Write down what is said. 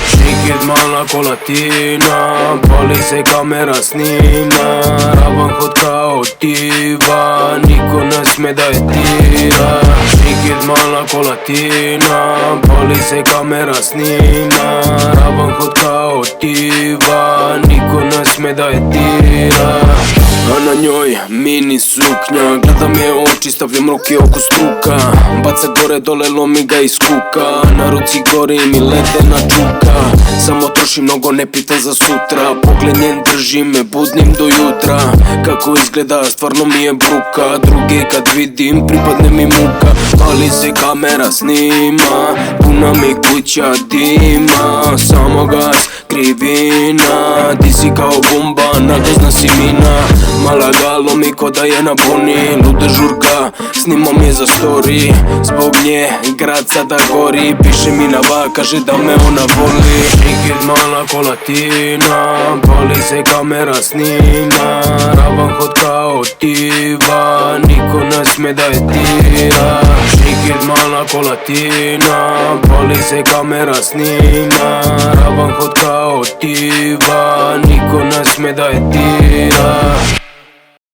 Šikid mala ko latina, pali se kamera snima. Ravan hod kao diva, niko ne sme da je tira. Šikid mala ko latina, pali se kamera snima. Ravan hod kao diva, niko ne sme da je tira. A na njoj mini suknja, gledam je oči, stavljam ruke oko struka. Baca gore dole, lomi ga iz kuka. Na ruci gori mi ledena čuka. Samo trošim mnogo, ne pitam za sutra. Pogled njen drži me budnim do jutra. Kako izgleda, stvarno mi je bruka. Druge kad vidim, pripadne mi muka. Pali se kamera snima, puna mi kuća dima. Samo gas, krivina, ti si kao bomba, nadozna si mina. Mala ga lomi ko da je na buni, luda žurka, snimam je za story. Zbog nje grad sada gori, piše mi na va, kaže da me ona voli. Šikid mala ko latina, pali se kamera snima. Ravan hod kao diva, niko ne sme da je tira. Šikid mala ko latina, pali se kamera snima. Ravan hod kao diva, niko ne sme da je tira.